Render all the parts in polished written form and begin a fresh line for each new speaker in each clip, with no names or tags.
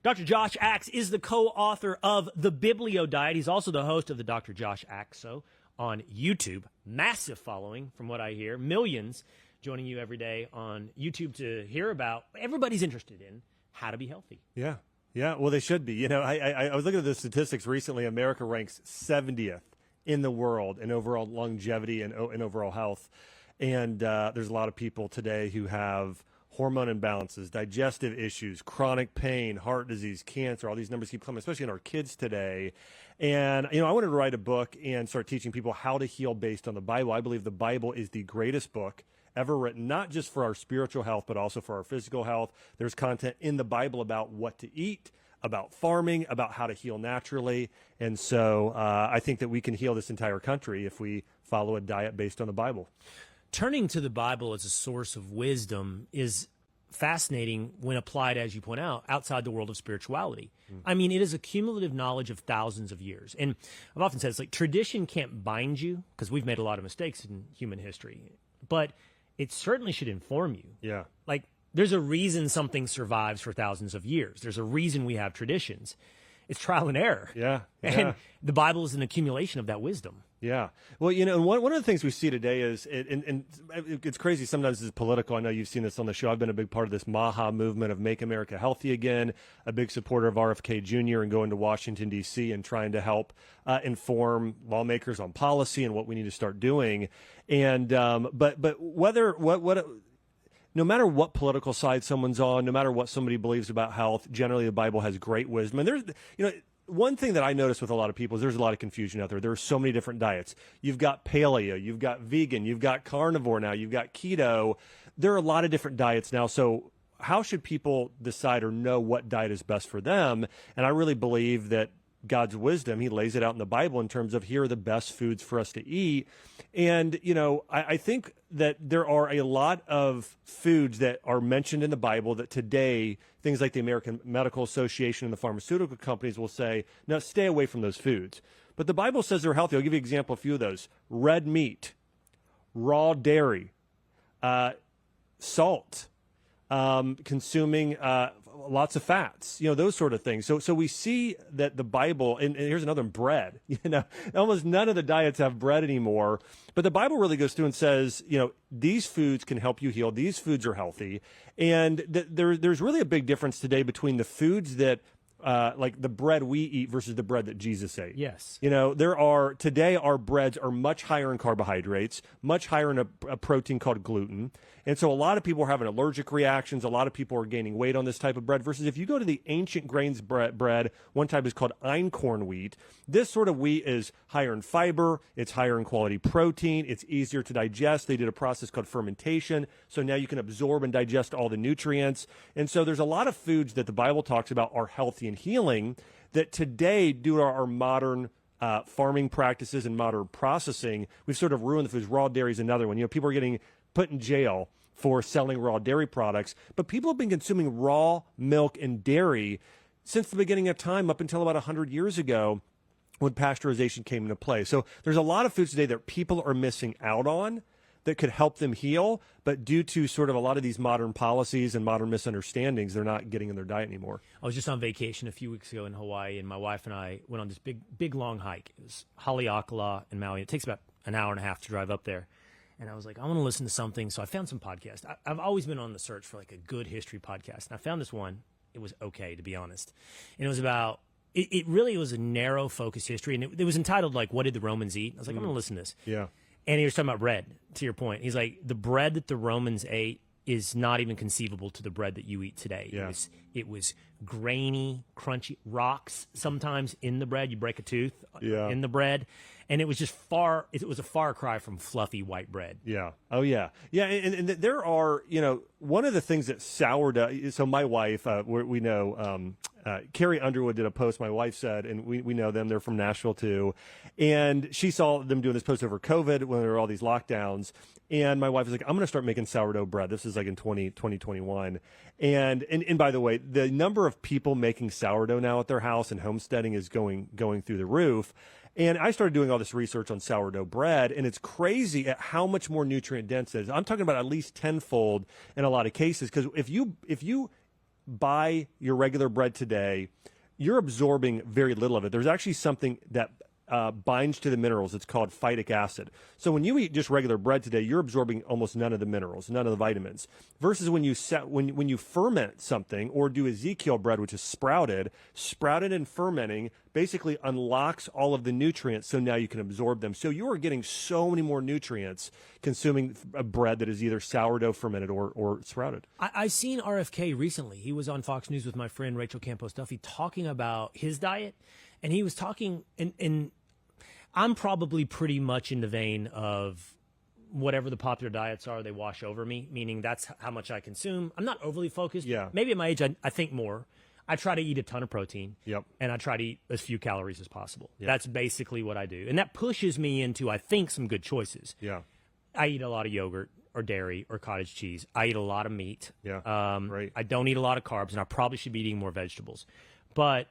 Dr. Josh Axe is the co-author of the Biblio Diet. He's also the host of the Dr. Josh Axe Show on YouTube. Massive following, from what I hear. Millions joining you every day on YouTube to hear about. Everybody's interested in how to be healthy.
Yeah. Yeah, well, they should be. You know, I was looking at the statistics recently. America ranks 70th in the world in overall longevity and overall health. And there's a lot of people today who have hormone imbalances, digestive issues, chronic pain, heart disease, cancer. All these numbers keep coming, especially in our kids today. And, you know, I wanted to write a book and start teaching people how to heal based on the Bible. I believe the Bible is the greatest book ever written, not just for our spiritual health, but also for our physical health. There's content in the Bible about what to eat, about farming, about how to heal naturally. And so I think that we can heal this entire country if we follow a diet based on the Bible.
Turning to the Bible as a source of wisdom is fascinating when applied, as you point out, outside the world of spirituality. I mean, it is a cumulative knowledge of thousands of years. And I've often said it's like tradition can't bind you, because we've made a lot of mistakes in human history, but it certainly should inform you.
Yeah.
Like, there's a reason something survives for thousands of years. There's a reason we have traditions. It's trial and error.
Yeah.
And the Bible is an accumulation of that wisdom.
Yeah. Well, you know, one of the things we see today is, and it's crazy sometimes it's political. I know you've seen this on the show. I've been a big part of this MAHA movement of Make America Healthy Again, a big supporter of RFK Jr. and going to Washington, D.C. and trying to help inform lawmakers on policy and what we need to start doing. And but no matter what political side someone's on, no matter what somebody believes about health, generally the Bible has great wisdom. And there's, you know, one thing that I notice with a lot of people is there's a lot of confusion out there. There are so many different diets. You've got paleo, you've got vegan, you've got carnivore now, you've got keto. There are a lot of different diets now. So how should people decide or know what diet is best for them? And I really believe that God's wisdom, he lays it out in the Bible in terms of here are the best foods for us to eat. And, you know, I think that there are a lot of foods that are mentioned in the Bible that today, things like the American Medical Association and the pharmaceutical companies will say, no, stay away from those foods. But the Bible says they're healthy. I'll give you an example, a few of those. Red meat, raw dairy, salt, consuming lots of fats, you know, those sort of things. So we see that the Bible, and here's another one, bread. You know, almost none of the diets have bread anymore. But the Bible really goes through and says, you know, these foods can help you heal. These foods are healthy. And there's really a big difference today between the foods that like the bread we eat versus the bread that Jesus ate.
Yes.
You know, today our breads are much higher in carbohydrates, much higher in a protein called gluten. And so a lot of people are having allergic reactions. A lot of people are gaining weight on this type of bread versus if you go to the ancient grains bread, one type is called einkorn wheat. This sort of wheat is higher in fiber. It's higher in quality protein. It's easier to digest. They did a process called fermentation. So now you can absorb and digest all the nutrients. And so there's a lot of foods that the Bible talks about are healthy and healing that today, due to our modern farming practices and modern processing, we've sort of ruined the foods. Raw dairy is another one. You know, people are getting put in jail for selling raw dairy products, but people have been consuming raw milk and dairy since the beginning of time up until about 100 years ago when pasteurization came into play. So there's a lot of foods today that people are missing out on that could help them heal, but due to sort of a lot of these modern policies and modern misunderstandings, they're not getting in their diet anymore.
I was just on vacation a few weeks ago in Hawaii, and my wife and I went on this big long hike. It was Haleakala and Maui. It takes about an hour and a half to drive up there. And I was like, I want to listen to something. So I found some podcasts. I've always been on the search for like a good history podcast. And I found this one. It was okay, to be honest. And it was about, it really was a narrow focused history. And it was entitled like, What Did the Romans Eat? I was like, I'm going to listen to this.
Yeah.
And he was talking about bread, to your point. He's like, the bread that the Romans ate is not even conceivable to the bread that you eat today.
Yeah.
It was grainy, crunchy, rocks sometimes in the bread. You break a tooth in the bread. And it was just it was a far cry from fluffy white bread.
Yeah. Oh, yeah. Yeah. And there are, you know, one of the things that sourdough, so my wife, we know, Carrie Underwood did a post, my wife said, and we know them, they're from Nashville too. And she saw them doing this post over COVID when there were all these lockdowns. And my wife was like, I'm going to start making sourdough bread. This is like in 2021. And by the way, the number of people making sourdough now at their house and homesteading is going through the roof. And I started doing all this research on sourdough bread, and it's crazy at how much more nutrient dense it is. I'm talking about at least tenfold in a lot of cases, because if you buy your regular bread today, you're absorbing very little of it. There's actually something that binds to the minerals. It's called phytic acid. So when you eat just regular bread today, you're absorbing almost none of the minerals, none of the vitamins. Versus when you ferment something or do Ezekiel bread, which is sprouted and fermenting basically unlocks all of the nutrients. So now you can absorb them. So you are getting so many more nutrients consuming a bread that is either sourdough fermented or sprouted.
I seen RFK recently. He was on Fox News with my friend Rachel Campos Duffy talking about his diet. And he was talking, and I'm probably pretty much in the vein of whatever the popular diets are, they wash over me, meaning that's how much I consume. I'm not overly focused.
Yeah.
Maybe at my age, I think more. I try to eat a ton of protein.
Yep.
And I try to eat as few calories as possible.
Yep.
That's basically what I do. And that pushes me into, I think, some good choices.
Yeah.
I eat a lot of yogurt or dairy or cottage cheese. I eat a lot of meat.
Yeah. Right.
I don't eat a lot of carbs, and I probably should be eating more vegetables. But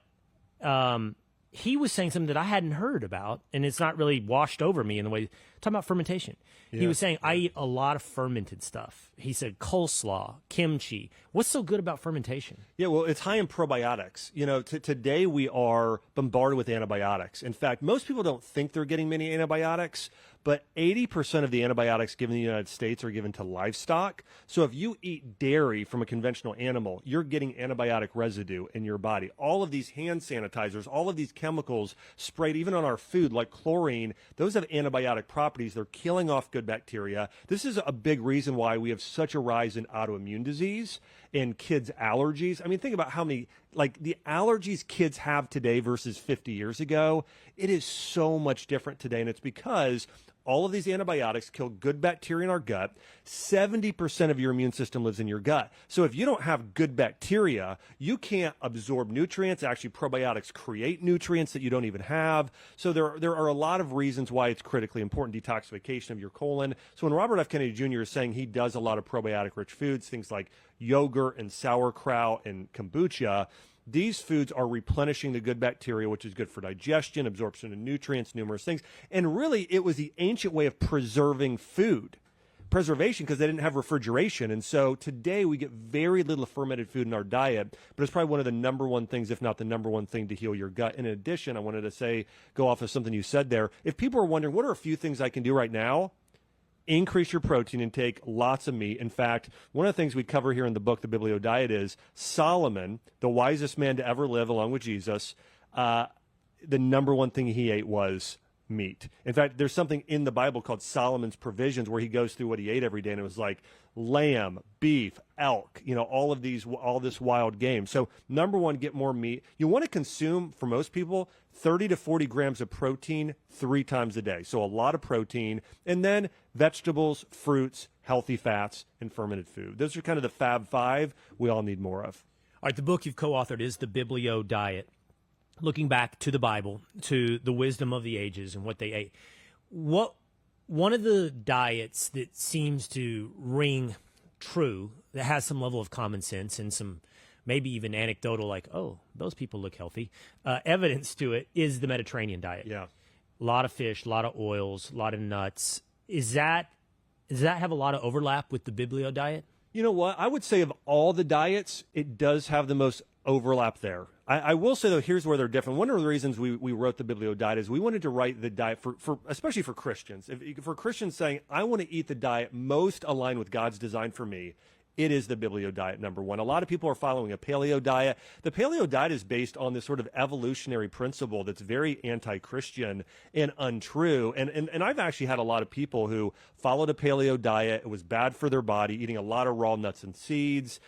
he was saying something that I hadn't heard about, and it's not really washed over me in the way. Talking about fermentation. Yeah. He was saying, I eat a lot of fermented stuff. He said coleslaw, kimchi. What's so good about fermentation?
Yeah, well, it's high in probiotics. You know, today we are bombarded with antibiotics. In fact, most people don't think they're getting many antibiotics, but 80% of the antibiotics given in the United States are given to livestock. So if you eat dairy from a conventional animal, you're getting antibiotic residue in your body. All of these hand sanitizers, all of these chemicals sprayed even on our food, like chlorine, those have antibiotic properties. They're killing off good bacteria. This is a big reason why we have such a rise in autoimmune disease and kids' allergies. I mean, think about how many, like the allergies kids have today versus 50 years ago. It is so much different today, and it's because all of these antibiotics kill good bacteria in our gut. 70% of your immune system lives in your gut. So if you don't have good bacteria, you can't absorb nutrients. Actually, probiotics create nutrients that you don't even have. So there are a lot of reasons why it's critically important, detoxification of your colon. So when Robert F. Kennedy Jr. is saying he does a lot of probiotic-rich foods, things like yogurt and sauerkraut and kombucha, these foods are replenishing the good bacteria, which is good for digestion, absorption of nutrients, numerous things. And really, it was the ancient way of preserving food. Preservation, because they didn't have refrigeration. And so today we get very little fermented food in our diet, but it's probably one of the number one things, if not the number one thing, to heal your gut. In addition, I wanted to go off of something you said there. If people are wondering, what are a few things I can do right now? Increase your protein intake, lots of meat. In fact, one of the things we cover here in the book, The Biblio Diet, is Solomon, the wisest man to ever live along with Jesus, the number one thing he ate was meat. In fact, there's something in the Bible called Solomon's Provisions where he goes through what he ate every day, and it was like lamb, beef, elk, all this wild game. So number one, get more meat. You want to consume, for most people, 30 to 40 grams of protein 3 times a day. So a lot of protein. And then vegetables, fruits, healthy fats, and fermented food. Those are kind of the Fab Five we all need more of.
All right, the book you've co-authored is The Biblio Diet, looking back to the Bible, to the wisdom of the ages and what they ate. One of the diets that seems to ring true, that has some level of common sense and some maybe even anecdotal, like, oh, those people look healthy, evidence to it, is the Mediterranean diet.
Yeah.
A lot of fish, a lot of oils, a lot of nuts. Does that have a lot of overlap with the Biblio diet?
You know what? I would say of all the diets, it does have the most overlap there. I will say, though, here's where they're different. One of the reasons we wrote the Biblio Diet is we wanted to write the diet for especially for Christians. For Christians saying, I want to eat the diet most aligned with God's design for me, it is the Biblio Diet, number one. A lot of people are following a paleo diet. The paleo diet is based on this sort of evolutionary principle that's very anti-Christian and untrue. And I've actually had a lot of people who followed a paleo diet. It was bad for their body, eating a lot of raw nuts and seeds,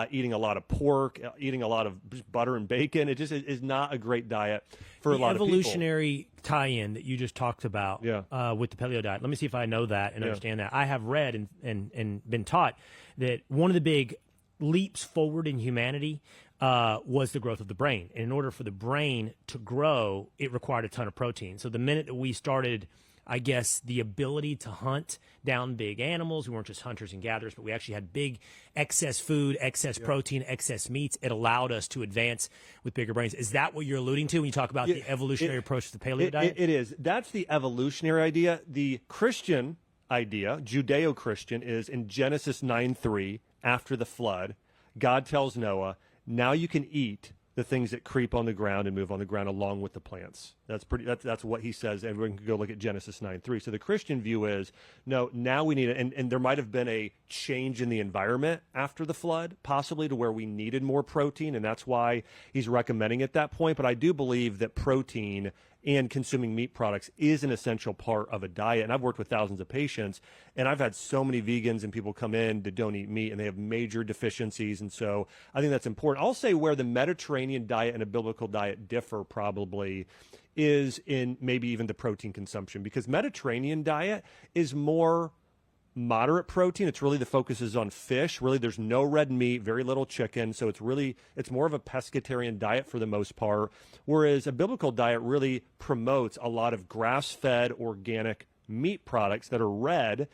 eating a lot of pork, eating a lot of butter and bacon. It just is not a great diet for a lot of people.
The evolutionary tie-in that you just talked about with the paleo diet. Let me see if I know that and understand that. I have read and been taught that one of the big leaps forward in humanity was the growth of the brain. And in order for the brain to grow, it required a ton of protein. So the minute that we started, I guess, the ability to hunt down big animals, we weren't just hunters and gatherers, but we actually had big excess food, excess protein, excess meats. It allowed us to advance with bigger brains. Is that what you're alluding to when you talk about the evolutionary approach to the paleo diet?
It is. That's the evolutionary idea. The Christian idea, Judeo-Christian, is in Genesis 9:3, after the flood, God tells Noah, Now you can eat the things that creep on the ground and move on the ground along with the plants. That's what he says. Everyone can go look at Genesis 9:3. So the Christian view is, no, now we need it. And there might have been a change in the environment after the flood, possibly to where we needed more protein, and that's why he's recommending at that point. But I do believe that protein and consuming meat products is an essential part of a diet. And I've worked with thousands of patients, and I've had so many vegans and people come in that don't eat meat, and they have major deficiencies. And so I think that's important. I'll say where the Mediterranean diet and a biblical diet differ probably is in maybe even the protein consumption, because Mediterranean diet is more moderate protein. It's really, the focus is on fish. Really, there's no red meat, very little chicken. So it's more of a pescatarian diet for the most part. Whereas a biblical diet really promotes a lot of grass-fed organic meat products that are red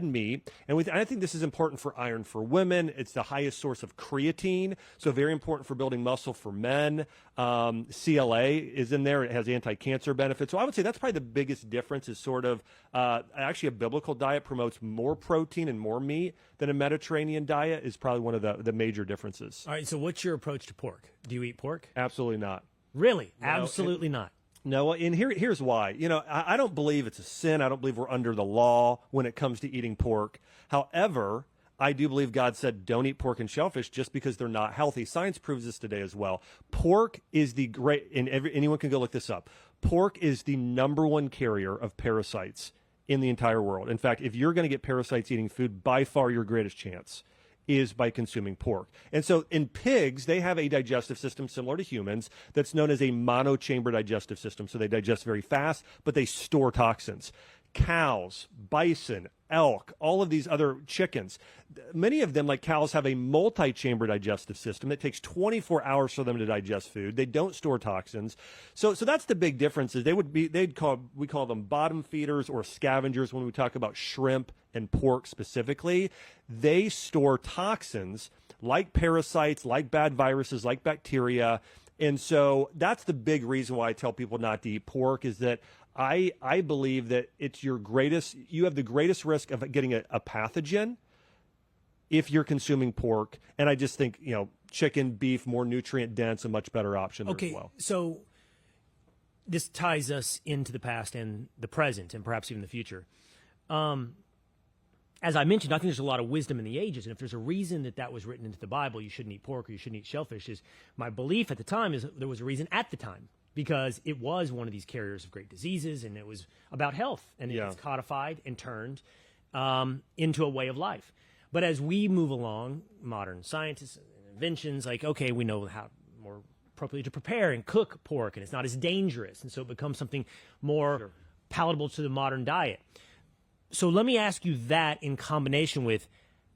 meat. And I think this is important for iron for women. It's the highest source of creatine, so very important for building muscle for men. CLA is in there. It has anti-cancer benefits. So I would say that's probably the biggest difference, is sort of actually a biblical diet promotes more protein and more meat than a Mediterranean diet is probably one of the major differences.
All right, so what's your approach to pork? Do you eat pork?
Absolutely not.
Really? No, absolutely not.
No, and here's why. I don't believe it's a sin. I don't believe we're under the law when it comes to eating pork. However, I do believe God said don't eat pork and shellfish just because they're not healthy. Science proves this today as well. Pork is anyone can go look this up. Pork is the number one carrier of parasites in the entire world. In fact, if you're going to get parasites eating food, by far your greatest chance is by consuming pork. And so in pigs, they have a digestive system similar to humans that's known as a monochamber digestive system. So they digest very fast, but they store toxins. Cows, bison, elk, all of these other chickens, many of them, like cows, have a multi-chamber digestive system. It takes 24 hours for them to digest food. They don't store toxins. So that's the big difference. Is we call them bottom feeders or scavengers when we talk about shrimp and pork specifically. They store toxins like parasites, like bad viruses, like bacteria. And so that's the big reason why I tell people not to eat pork, is that I believe that you have the greatest risk of getting a pathogen if you're consuming pork. And I just think, chicken, beef, more nutrient dense, a much better option there as well.
So this ties us into the past and the present and perhaps even the future. As I mentioned, I think there's a lot of wisdom in the ages. And if there's a reason that was written into the Bible, you shouldn't eat pork or you shouldn't eat shellfish, is my belief at the time is there was a reason at the time, because it was one of these carriers of great diseases, and it was about health, and it's codified and turned into a way of life. But as we move along, modern scientists and inventions, we know how more appropriately to prepare and cook pork, and it's not as dangerous, and so it becomes something more palatable to the modern diet. So let me ask you that in combination with,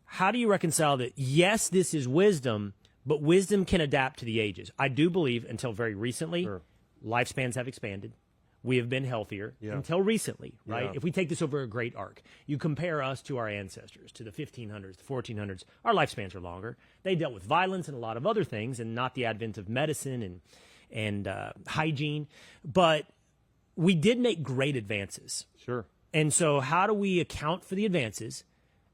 how do you reconcile that, yes, this is wisdom, but wisdom can adapt to the ages? I do believe until very recently, lifespans have expanded. We have been healthier until recently, right? Yeah. If we take this over a great arc, you compare us to our ancestors, to the 1500s, the 1400s, our lifespans are longer. They dealt with violence and a lot of other things, and not the advent of medicine and hygiene. But we did make great advances.
Sure.
And so how do we account for the advances?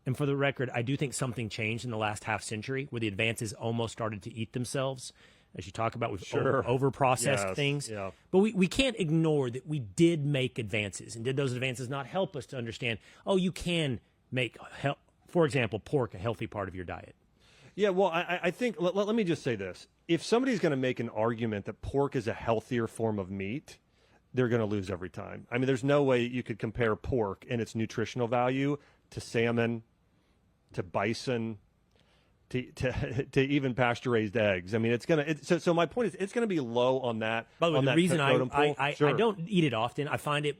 And for the record, I do think something changed in the last half century where the advances almost started to eat themselves. As you talk about, we've over-processed things. Yeah. But we can't ignore that we did make advances. And did those advances not help us to understand, you can make, for example, pork a healthy part of your diet?
Yeah, well, I think, let me just say this. If somebody's going to make an argument that pork is a healthier form of meat, they're going to lose every time. I mean, there's no way you could compare pork and its nutritional value to salmon, to bison, to even pasture-raised eggs. I mean, it's gonna. So my point is, it's gonna be low on that.
By the way, the reason I don't eat it often, I find it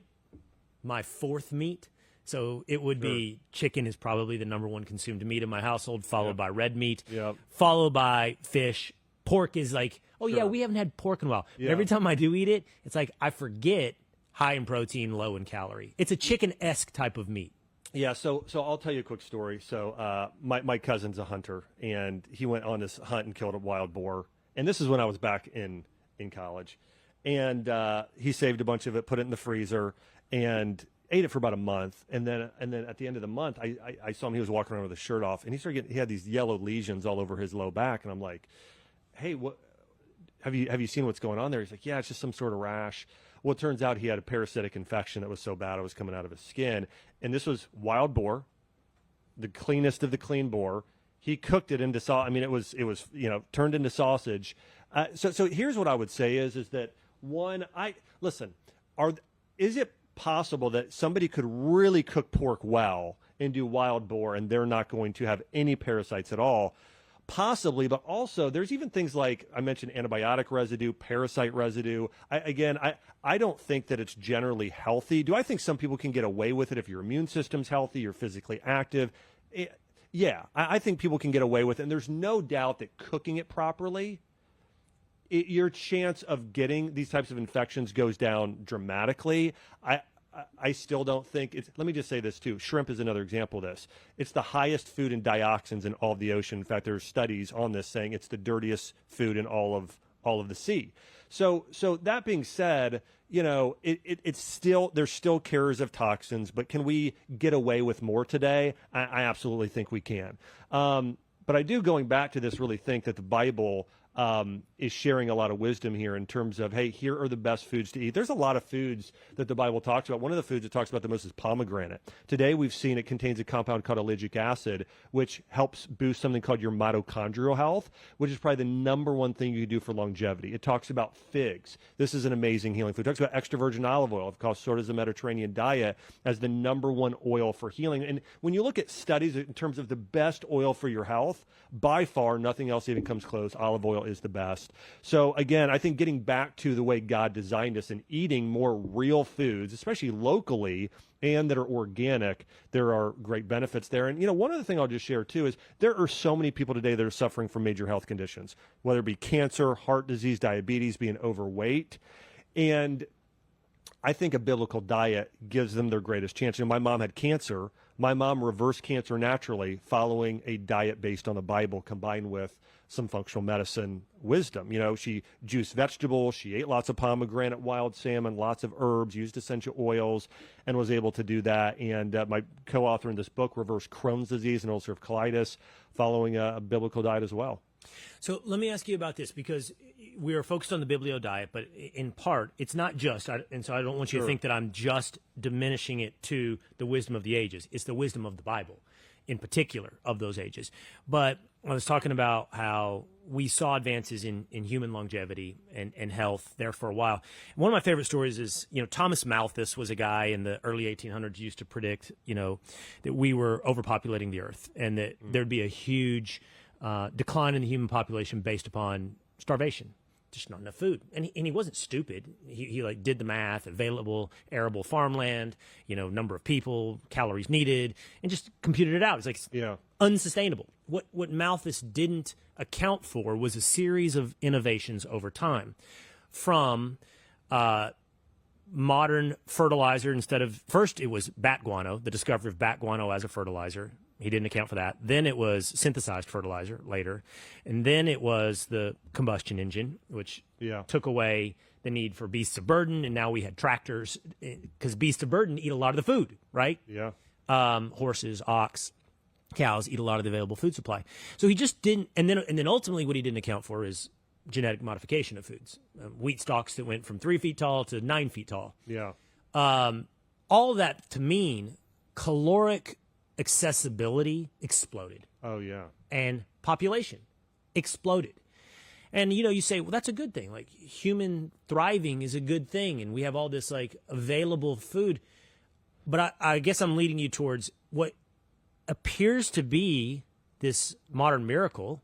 my fourth meat. So it would be chicken is probably the number one consumed meat in my household, followed by red meat, followed by fish. Pork is like, we haven't had pork in a while. But every time I do eat it, it's like I forget high in protein, low in calorie. It's a chicken-esque type of meat.
Yeah, so I'll tell you a quick story. So my cousin's a hunter, and he went on this hunt and killed a wild boar. And this is when I was back in college. And he saved a bunch of it, put it in the freezer, and ate it for about a month. And then at the end of the month, I saw him. He was walking around with his shirt off, and he had these yellow lesions all over his low back. And I'm like, hey, what have you seen what's going on there? He's like, yeah, it's just some sort of rash. Well, it turns out he had a parasitic infection that was so bad it was coming out of his skin. And this was wild boar, the cleanest of the clean boar. He cooked it into sausage. I mean, it was turned into sausage. So here's what I would say is that one, is it possible that somebody could really cook pork well and do wild boar and they're not going to have any parasites at all? Possibly, but also there's even things like I mentioned antibiotic residue, parasite residue. I don't think that it's generally healthy. Do I think some people can get away with it if your immune system's healthy, you're physically active? I think people can get away with it. And there's no doubt that cooking it properly, your chance of getting these types of infections goes down dramatically. I still don't think it's, let me just say this too. Shrimp is another example of this. It's the highest food in dioxins in all of the ocean. In fact, there's studies on this saying it's the dirtiest food in all of the sea. So that being said, it's still, there's still carriers of toxins, but can we get away with more today? I absolutely think we can. But I do, going back to this, really think that the Bible is sharing a lot of wisdom here in terms of, hey, here are the best foods to eat. There's a lot of foods that the Bible talks about. One of the foods it talks about the most is pomegranate. Today we've seen it contains a compound called ellagic acid, which helps boost something called your mitochondrial health, which is probably the number one thing you can do for longevity. It talks about figs. This is an amazing healing food. It talks about extra virgin olive oil, of course, sort of the Mediterranean diet, as the number one oil for healing. And when you look at studies in terms of the best oil for your health, by far, nothing else even comes close. Olive oil is the best. So again, I think getting back to the way God designed us and eating more real foods, especially locally and that are organic, there are great benefits there. And, one other thing I'll just share too is there are so many people today that are suffering from major health conditions, whether it be cancer, heart disease, diabetes, being overweight. And I think a biblical diet gives them their greatest chance. My mom had cancer. My mom reversed cancer naturally following a diet based on the Bible combined with some functional medicine wisdom. She juiced vegetables, she ate lots of pomegranate, wild salmon, lots of herbs, used essential oils, and was able to do that. And my co-author in this book reversed Crohn's disease and ulcerative colitis following a biblical diet as well.
So let me ask you about this, because we are focused on the Biblio Diet, but in part, it's not just, and so I don't want you to think that I'm just diminishing it to the wisdom of the ages. It's the wisdom of the Bible, in particular, of those ages. But I was talking about how we saw advances in human longevity and health there for a while. One of my favorite stories is, Thomas Malthus was a guy in the early 1800s used to predict, that we were overpopulating the earth and that there'd be a huge decline in the human population based upon starvation, just not enough food. And he wasn't stupid. He did the math, available arable farmland, number of people, calories needed, and just computed it out. It's unsustainable. What Malthus didn't account for was a series of innovations over time, from modern fertilizer. Instead of, first it was bat guano, the discovery of bat guano as a fertilizer. He didn't account for that. Then it was synthesized fertilizer later. And then it was the combustion engine, which took away the need for beasts of burden. And now we had tractors, because beasts of burden eat a lot of the food, right?
Yeah.
Horses, ox, cows eat a lot of the available food supply. So he just didn't. And then ultimately what he didn't account for is genetic modification of foods. Wheat stalks that went from 3 feet tall to 9 feet tall.
Yeah.
All of that to mean caloric accessibility exploded.
Oh, yeah.
And population exploded. And, you say, well, that's a good thing. Like, human thriving is a good thing, and we have all this, available food. But I guess I'm leading you towards what appears to be this modern miracle.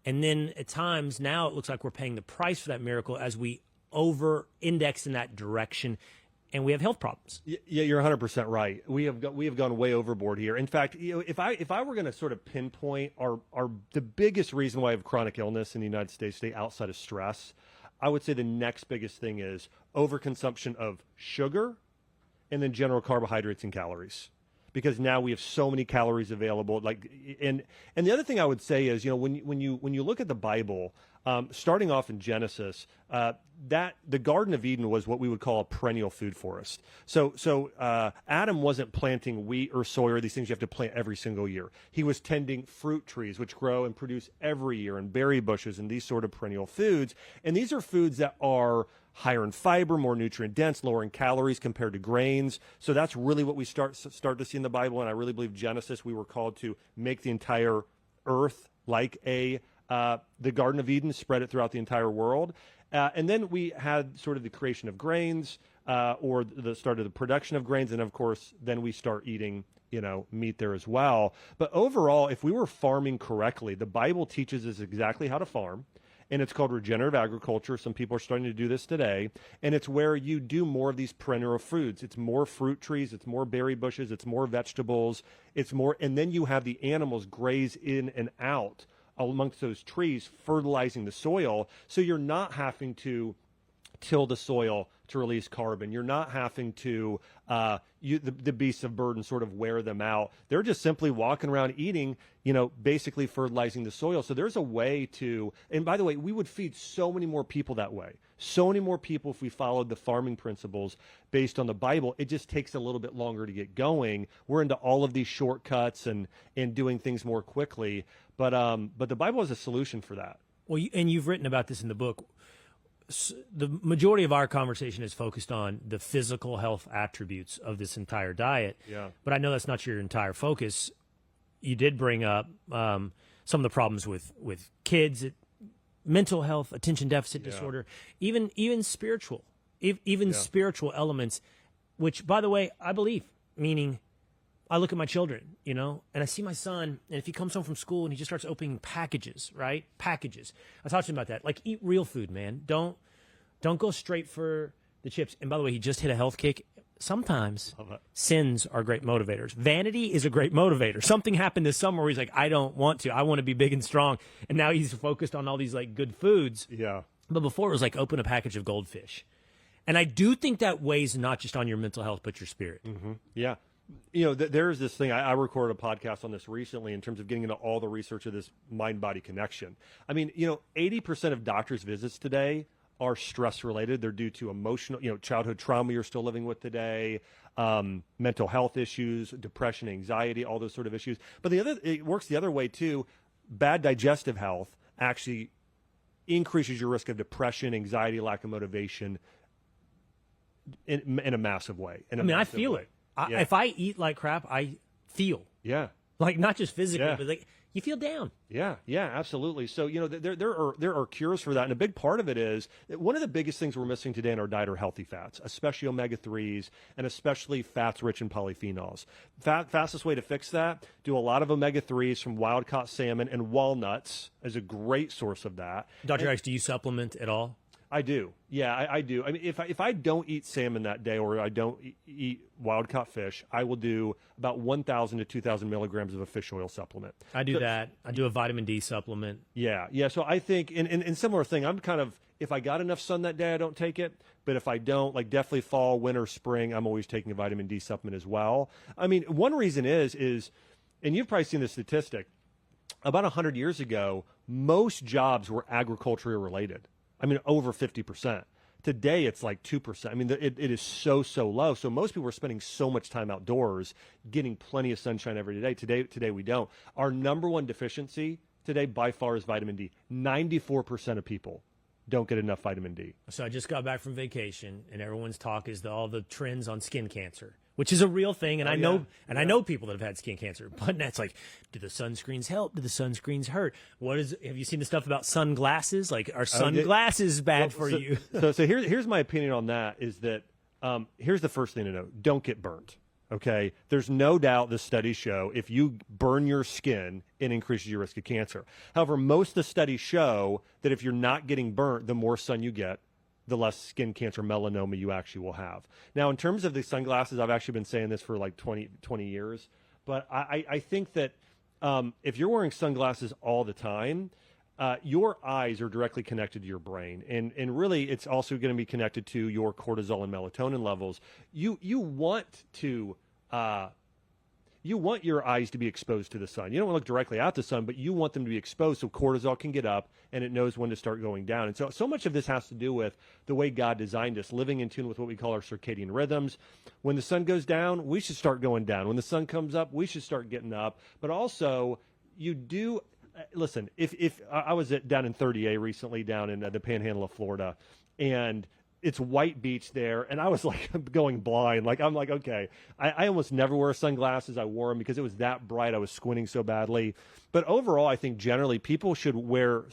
And then at times now it looks like we're paying the price for that miracle as we over-index in that direction, and we have health problems.
Yeah, you're 100% right. We have gone way overboard here. In fact, if I were going to sort of pinpoint the biggest reason why I have chronic illness in the United States today outside of stress, I would say the next biggest thing is overconsumption of sugar and then general carbohydrates and calories. Because now we have so many calories available. And the other thing I would say is, when you look at the Bible, Starting off in Genesis, that the Garden of Eden was what we would call a perennial food forest. So Adam wasn't planting wheat or soy or these things you have to plant every single year. He was tending fruit trees, which grow and produce every year, and berry bushes and these sort of perennial foods. And these are foods that are higher in fiber, more nutrient dense, lower in calories compared to grains. So that's really what we start to see in the Bible. And I really believe Genesis, we were called to make the entire earth like the Garden of Eden, spread it throughout the entire world. And then we had sort of the creation of grains, or the start of the production of grains. And of course, then we start eating, meat there as well. But overall, if we were farming correctly, the Bible teaches us exactly how to farm. And it's called regenerative agriculture. Some people are starting to do this today. And it's where you do more of these perennial foods. It's more fruit trees. It's more berry bushes. It's more vegetables. It's more, and then you have the animals graze in and out amongst those trees, fertilizing the soil. So you're not having to till the soil to release carbon. You're not having to, the beasts of burden sort of wear them out. They're just simply walking around eating, basically fertilizing the soil. So there's a way to, and by the way, we would feed so many more people that way. So many more people if we followed the farming principles based on the Bible. It just takes a little bit longer to get going. We're into all of these shortcuts and doing things more quickly. But the Bible is a solution for that.
Well, and you've written about this in the book. The majority of our conversation is focused on the physical health attributes of this entire diet.
Yeah.
But I know that's not your entire focus. You did bring up some of the problems with kids, mental health, attention deficit disorder, even spiritual, spiritual elements, which, by the way, I believe, meaning I look at my children, and I see my son, and if he comes home from school and he just starts opening packages, right? Packages. I talked to him about that. Like, eat real food, man. Don't go straight for the chips. And by the way, he just hit a health kick. Sometimes sins are great motivators. Vanity is a great motivator. Something happened this summer where he's like, I don't want to. I want to be big and strong. And now he's focused on all these like good foods.
Yeah.
But before it was like open a package of goldfish. And I do think that weighs not just on your mental health, but your spirit.
Mm-hmm. Yeah. There's this thing, I recorded a podcast on this recently in terms of getting into all the research of this mind-body connection. I mean, 80% of doctors' visits today are stress-related. They're due to emotional, childhood trauma you're still living with today, mental health issues, depression, anxiety, all those sort of issues. But it works the other way, too. Bad digestive health actually increases your risk of depression, anxiety, lack of motivation in a massive way.
I feel it. If I eat like crap, I feel.
Yeah.
Like, not just physically, but like you feel down.
Yeah, absolutely. So, there are cures for that. And a big part of it is that one of the biggest things we're missing today in our diet are healthy fats, especially omega-3s and especially fats rich in polyphenols. Fastest way to fix that, do a lot of omega-3s from wild-caught salmon, and walnuts is a great source of that.
Dr. X, do you supplement at all?
I do. Yeah, I do. I mean, if I don't eat salmon that day or I don't eat wild-caught fish, I will do about 1,000 to 2,000 milligrams of a fish oil supplement.
I do that. I do a vitamin D supplement.
Yeah. So I think, in similar thing, I'm kind of, if I got enough sun that day, I don't take it. But if I don't, like definitely fall, winter, spring, I'm always taking a vitamin D supplement as well. I mean, one reason is, and you've probably seen the statistic, about 100 years ago, most jobs were agriculturally related. I mean, over 50%. Today, it's like 2%. I mean, it is so low. So most people are spending so much time outdoors, getting plenty of sunshine every day. Today we don't. Our number one deficiency today, by far, is vitamin D. 94% of people don't get enough vitamin D.
So I just got back from vacation, and everyone's talk is all the trends on skin cancer, which is a real thing. And I know people that have had skin cancer. But that's like, do the sunscreens help? Do the sunscreens hurt? Have you seen the stuff about sunglasses? Like, are sunglasses bad for you?
So here's my opinion on that. Is that here's the first thing to know: don't get burnt. Okay, there's no doubt the studies show if you burn your skin, it increases your risk of cancer. However, most of the studies show that if you're not getting burnt, the more sun you get, the less skin cancer, melanoma you actually will have. Now, in terms of the sunglasses, I've actually been saying this for like 20 years, but I think that if you're wearing sunglasses all the time, your eyes are directly connected to your brain, and really it's also going to be connected to your cortisol and melatonin levels. You want to you want your eyes to be exposed to the sun. You don't want to look directly at the sun, but you want them to be exposed so cortisol can get up and it knows when to start going down. And so much of this has to do with the way God designed us, living in tune with what we call our circadian rhythms. When the sun goes down, we should start going down. When the sun comes up, we should start getting up. But also, you do listen. If I was down in 30A recently, down in the Panhandle of Florida, and it's white beach there, and I was like going blind. I'm like, okay. I almost never wear sunglasses. I wore them because it was that bright. I was squinting so badly. But overall, I think generally people should wear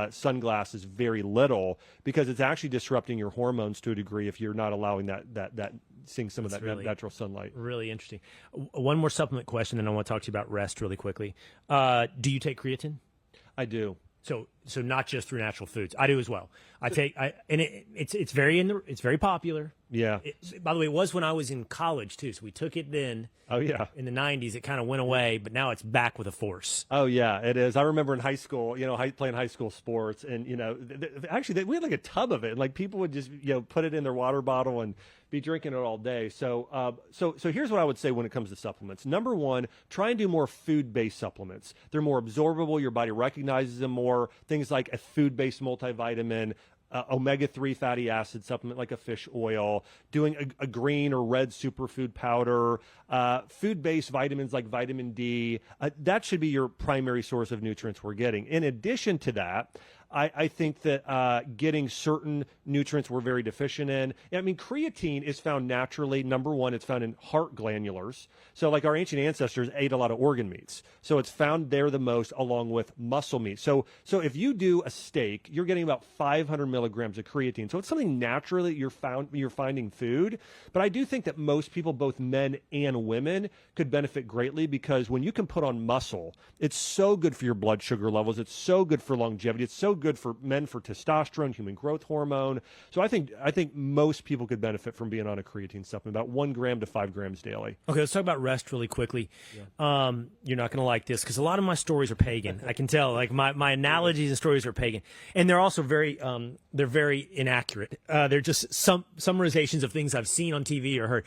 sunglasses very little because it's actually disrupting your hormones to a degree if you're not allowing that seeing some of that really, natural sunlight.
Really interesting. One more supplement question, then I want to talk to you about rest really quickly. Do you take creatine?
I do.
So not just through natural foods. I do as well. It's very popular.
Yeah.
By the way, it was when I was in college too. So we took it then.
Oh yeah.
In the 90s, it kind of went away, but now it's back with a force.
Oh yeah, it is. I remember in high school, playing high school sports, and actually we had like a tub of it, and like people would just put it in their water bottle and be drinking it all day. So here's what I would say when it comes to supplements. Number one, try and do more food-based supplements. They're more absorbable. Your body recognizes them more. Things like a food-based multivitamin, omega-3 fatty acid supplement like a fish oil, doing a green or red superfood powder, food-based vitamins like vitamin D. That should be your primary source of nutrients we're getting. In addition to that, I think that getting certain nutrients we're very deficient in. I mean, creatine is found naturally. Number one, it's found in heart glandulars. So like our ancient ancestors ate a lot of organ meats. So it's found there the most along with muscle meat. So if you do a steak, you're getting about 500 milligrams of creatine. So it's something naturally you're finding food. But I do think that most people, both men and women, could benefit greatly because when you can put on muscle, it's so good for your blood sugar levels. It's so good for longevity. It's so good for men for testosterone, human growth hormone. So I think most people could benefit from being on a creatine supplement, about 1 gram to 5 grams daily.
Okay, let's talk about rest really quickly. Yeah. You're not going to like this because a lot of my stories are pagan. I can tell. Like my analogies and stories are pagan, and they're also very inaccurate. They're just some summarizations of things I've seen on TV or heard.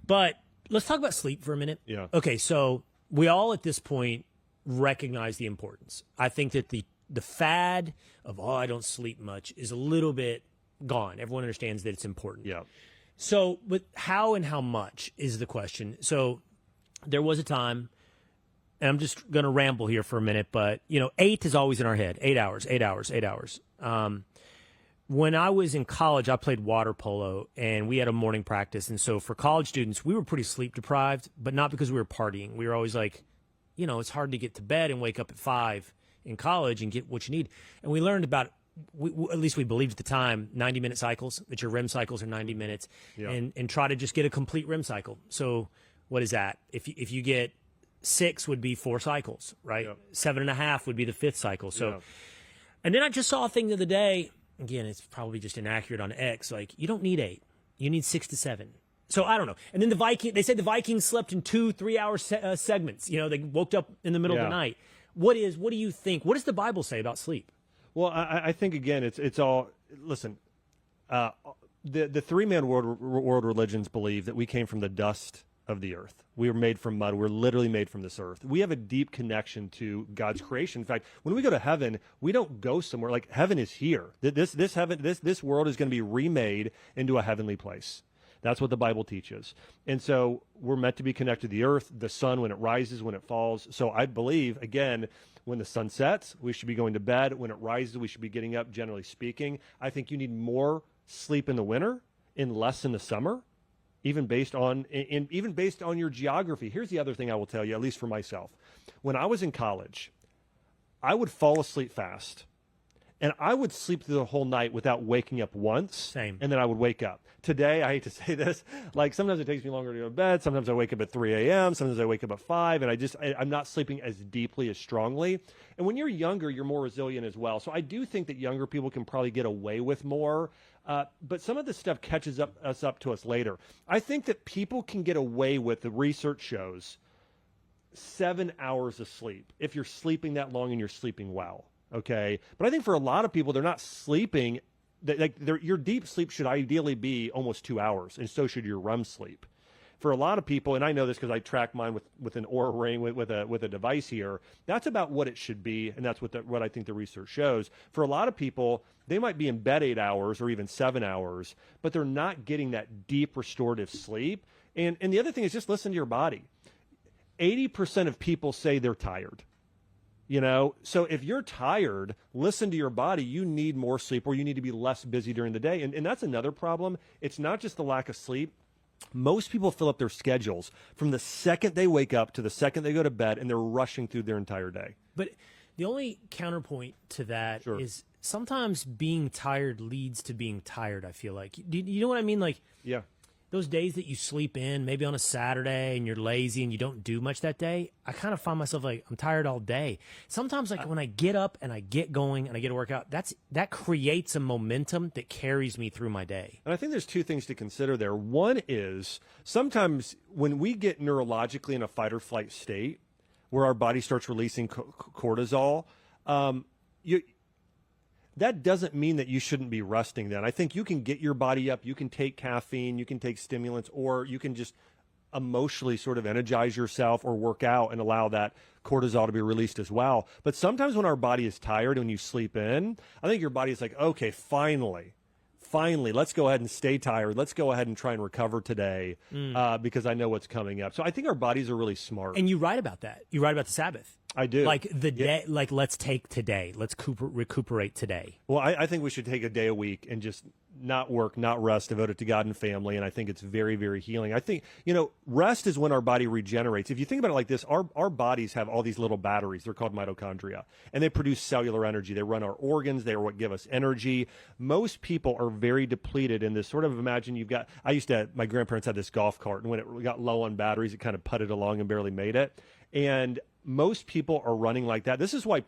But let's talk about sleep for a minute.
Yeah.
Okay, so we all at this point recognize the importance. I think that the fad of, I don't sleep much is a little bit gone. Everyone understands that it's important.
Yeah.
So, but how and how much is the question. So there was a time, and I'm just going to ramble here for a minute, but, 8 is always in our head. 8 hours, 8 hours, 8 hours. When I was in college, I played water polo, and we had a morning practice. And so for college students, we were pretty sleep deprived, but not because we were partying. We were always like, it's hard to get to bed and wake up at 5 in college and get what you need. And we learned about, at least we believed at the time, 90-minute cycles, that your REM cycles are 90 minutes, and try to just get a complete REM cycle. So what is that? If you get 6 would be 4 cycles, right? Yep. 7.5 would be the 5th cycle. So, and then I just saw a thing the other day. Again, it's probably just inaccurate on X. Like, you don't need 8. You need 6 to 7. So I don't know. And then they said the Vikings slept in 2-3 hour segments. They woke up in the middle of the night. What do you think? What does the Bible say about sleep?
Well, I think, again, it's all, listen, the three-man world religions believe that we came from the dust of the earth. We were made from mud. We're literally made from this earth. We have a deep connection to God's creation. In fact, when we go to heaven, we don't go somewhere. Like, heaven is here. This world is going to be remade into a heavenly place. That's what the Bible teaches. And so we're meant to be connected to the earth, the sun, when it rises, when it falls. So I believe, again, when the sun sets, we should be going to bed. When it rises, we should be getting up, generally speaking. I think you need more sleep in the winter and less in the summer, even based on your geography. Here's the other thing I will tell you, at least for myself. When I was in college, I would fall asleep fast. And I would sleep through the whole night without waking up once.
Same.
And then I would wake up. Today, I hate to say this, like sometimes it takes me longer to go to bed. Sometimes I wake up at 3 a.m. Sometimes I wake up at 5. And I'm not sleeping as deeply, as strongly. And when you're younger, you're more resilient as well. So I do think that younger people can probably get away with more. But some of this stuff catches us up to us later. I think that people can get away with, the research shows, 7 hours of sleep if you're sleeping that long and you're sleeping well. Okay, but I think for a lot of people, they're not sleeping. Your deep sleep should ideally be almost 2 hours, and so should your REM sleep. for a lot of people, and I know this because I track mine with an Oura Ring with a device here. That's about what it should be, and that's what I think the research shows. For a lot of people, they might be in bed 8 hours or even 7 hours, but they're not getting that deep restorative sleep. And the other thing is just listen to your body. 80% of people say they're tired. So if you're tired, listen to your body. You need more sleep, or you need to be less busy during the day. And that's another problem. It's not just the lack of sleep. Most people fill up their schedules from the second they wake up to the second they go to bed, and they're rushing through their entire day.
But the only counterpoint to that is sometimes being tired leads to being tired, I feel like. Do you know what I mean? Like,
yeah.
Those days that you sleep in, maybe on a Saturday, and you're lazy and you don't do much that day, I kind of find myself like, I'm tired all day. Sometimes, like, when I get up and I get going and I get to work out, that creates a momentum that carries me through my day.
And I think there's two things to consider there. One is sometimes when we get neurologically in a fight or flight state where our body starts releasing cortisol, that doesn't mean that you shouldn't be resting then. I think you can get your body up, you can take caffeine, you can take stimulants, or you can just emotionally sort of energize yourself or work out and allow that cortisol to be released as well. But sometimes when our body is tired, when you sleep in, I think your body is like, okay, finally, let's go ahead and stay tired. Let's go ahead and try and recover today because I know what's coming up. So I think our bodies are really smart.
And you write about that. You write about the Sabbath.
I do.
Like the day, like let's take today. Let's recuperate today.
Well, I think we should take a day a week and just not work, not rest, devote it to God and family. And I think it's very, very healing. I think, rest is when our body regenerates. If you think about it like this, our bodies have all these little batteries. They're called mitochondria, and they produce cellular energy. They run our organs. They are what give us energy. Most people are very depleted in this sort of, imagine my grandparents had this golf cart, and when it got low on batteries, it kind of putted along and barely made it. And most people are running like that. This is why,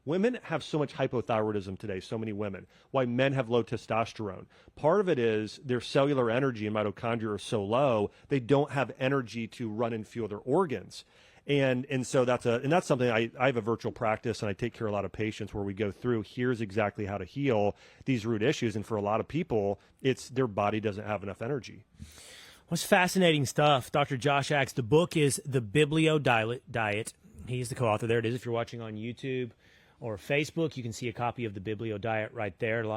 women have so much hypothyroidism today, so many women, why men have low testosterone. Part of it is their cellular energy and mitochondria are so low, they don't have energy to run and fuel their organs. And so that's something I have a virtual practice, and I take care of a lot of patients where we go through, here's exactly how to heal these root issues. And for a lot of people, it's their body doesn't have enough energy.
What's fascinating stuff. Dr. Josh Axe, the book is The Biblio Diet. He's the co-author. There it is. If you're watching on YouTube or Facebook, you can see a copy of the Biblio Diet right there. A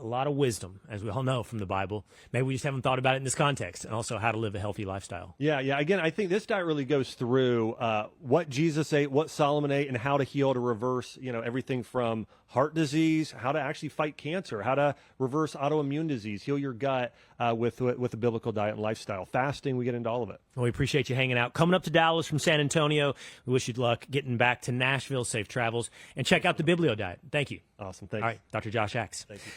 lot of wisdom, as we all know, from the Bible. Maybe we just haven't thought about it in this context, and also how to live a healthy lifestyle.
Yeah. Again, I think this diet really goes through what Jesus ate, what Solomon ate, and how to heal, to reverse, everything from heart disease, how to actually fight cancer, how to reverse autoimmune disease, heal your gut with a biblical diet and lifestyle. Fasting, we get into all of it.
Well, we appreciate you hanging out. Coming up to Dallas from San Antonio, we wish you luck getting back to Nashville. Safe travels. And check out the Biblio Diet. Thank you.
Awesome. Thanks.
All right, Dr. Josh Axe.
Thank you.